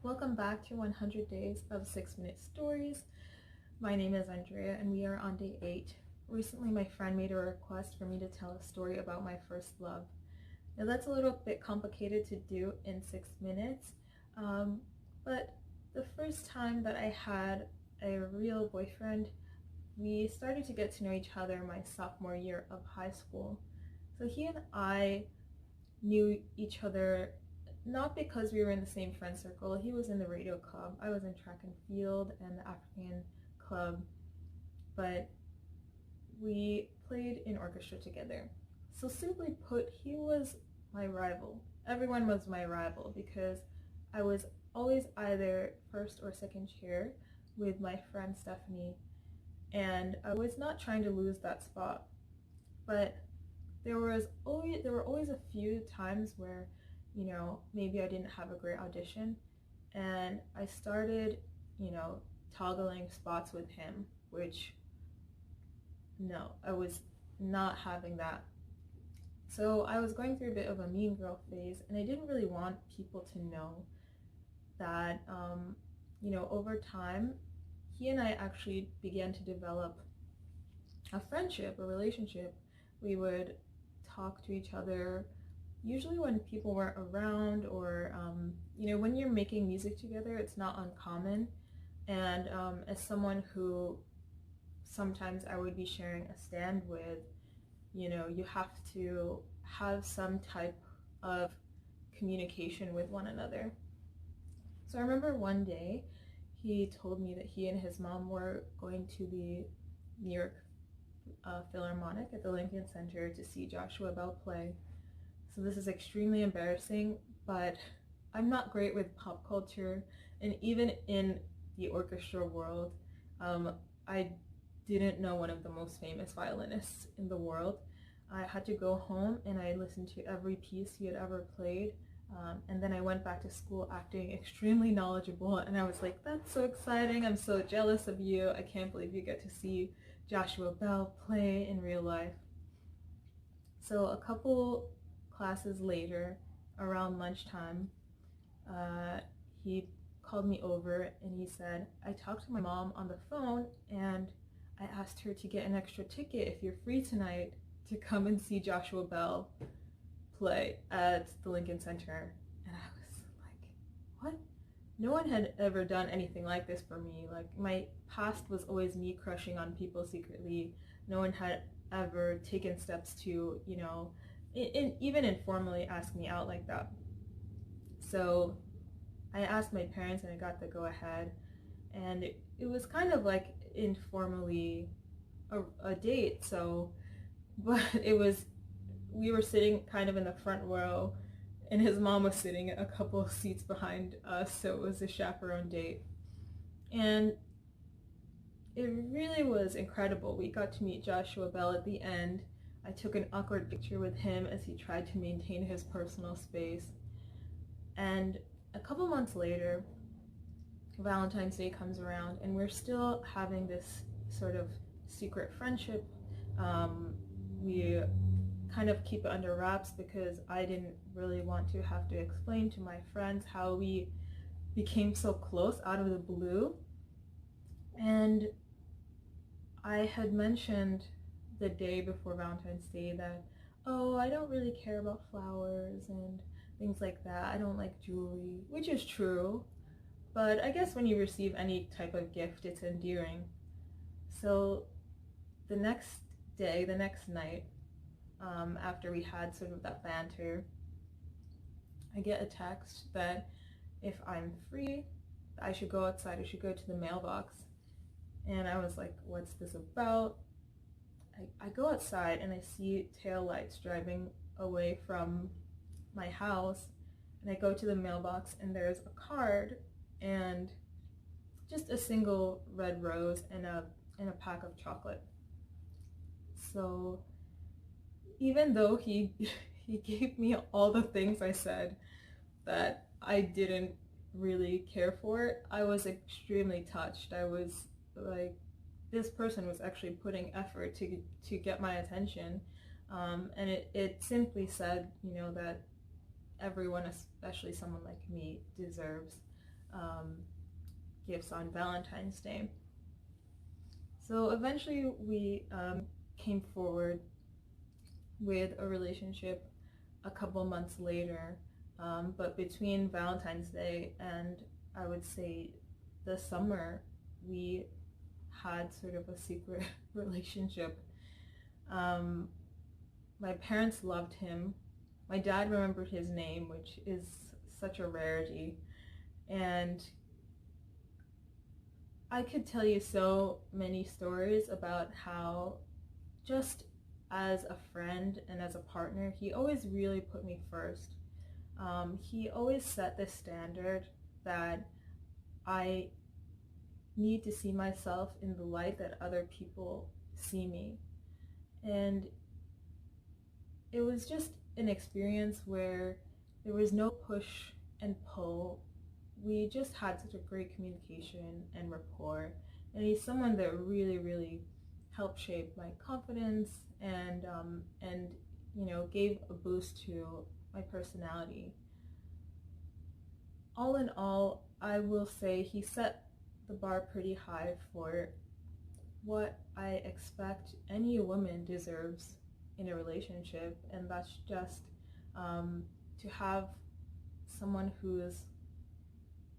Welcome back to 100 Days of 6-Minute Stories. My name is Andrea and we are on day 8. Recently my friend made a request for me to tell a story about my first love. Now that's a little bit complicated to do in 6 minutes, but the first time that I had a real boyfriend, we started to get to know each other my sophomore year of high school. So he and I knew each other not because we were in the same friend circle. He was in the radio club, I was in track and field and the African club, but we played in orchestra together. So simply put, he was my rival. Everyone was my rival because I was always either first or second chair with my friend Stephanie, and I was not trying to lose that spot. But there were always a few times where, maybe I didn't have a great audition, and I started, toggling spots with him, which, no, I was not having that. So I was going through a bit of a mean girl phase, and I didn't really want people to know that, over time, he and I actually began to develop a friendship, a relationship. We would talk to each other usually when people weren't around, or when you're making music together, it's not uncommon. And as someone who sometimes I would be sharing a stand with, you have to have some type of communication with one another. So I remember one day he told me that he and his mom were going to the New York Philharmonic at the Lincoln Center to see Joshua Bell play. So this is extremely embarrassing, but I'm not great with pop culture, and even in the orchestra world, I didn't know one of the most famous violinists in the world. I had to go home and I listened to every piece he had ever played, and then I went back to school acting extremely knowledgeable, and I was like, that's so exciting, I'm so jealous of you, I can't believe you get to see Joshua Bell play in real life. So a couple classes later, around lunchtime, he called me over and he said, I talked to my mom on the phone and I asked her to get an extra ticket if you're free tonight to come and see Joshua Bell play at the Lincoln Center. And I was like, what? No one had ever done anything like this for me. Like, my past was always me crushing on people secretly. No one had ever taken steps to, even informally ask me out like that. So I asked my parents and I got the go ahead, and it was kind of like informally a date. So, but we were sitting kind of in the front row and his mom was sitting a couple of seats behind us, so it was a chaperone date. And it really was incredible. We got to meet Joshua Bell at the end. I took an awkward picture with him as he tried to maintain his personal space. And a couple months later, Valentine's Day comes around and we're still having this sort of secret friendship. We kind of keep it under wraps because I didn't really want to have to explain to my friends how we became so close out of the blue. And I had mentioned the day before Valentine's Day that, oh, I don't really care about flowers and things like that. I don't like jewelry, which is true, but I guess when you receive any type of gift, it's endearing. So the next day, the next night, after we had sort of that banter, I get a text that if I'm free, I should go outside, I should go to the mailbox. And I was like, what's this about? I go outside and I see taillights driving away from my house, and I go to the mailbox and there's a card and just a single red rose and a pack of chocolate. So even though he gave me all the things I said that I didn't really care for, I was extremely touched. I was like, this person was actually putting effort to get my attention, and it simply said, that everyone, especially someone like me, deserves gifts on Valentine's Day. So eventually we came forward with a relationship a couple months later, but between Valentine's Day and I would say the summer, we had sort of a secret relationship. My parents loved him. My dad remembered his name, which is such a rarity. And I could tell you so many stories about how, just as a friend and as a partner, he always really put me first. He always set the standard that I need to see myself in the light that other people see me. And it was just an experience where there was no push and pull. We just had such a great communication and rapport, and he's someone that really, really helped shape my confidence and gave a boost to my personality. All in all, I will say he set the bar pretty high for what I expect any woman deserves in a relationship, and that's just to have someone who is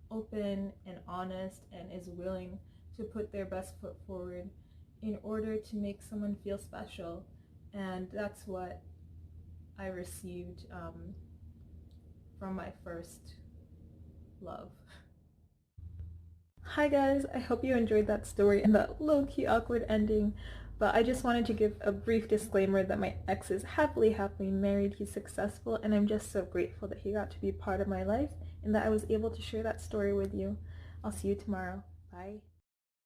open and honest and is willing to put their best foot forward in order to make someone feel special. And that's what I received from my first love. Hi guys, I hope you enjoyed that story and that low-key awkward ending, but I just wanted to give a brief disclaimer that my ex is happily married, he's successful, and I'm just so grateful that he got to be part of my life and that I was able to share that story with you. I'll see you tomorrow. Bye.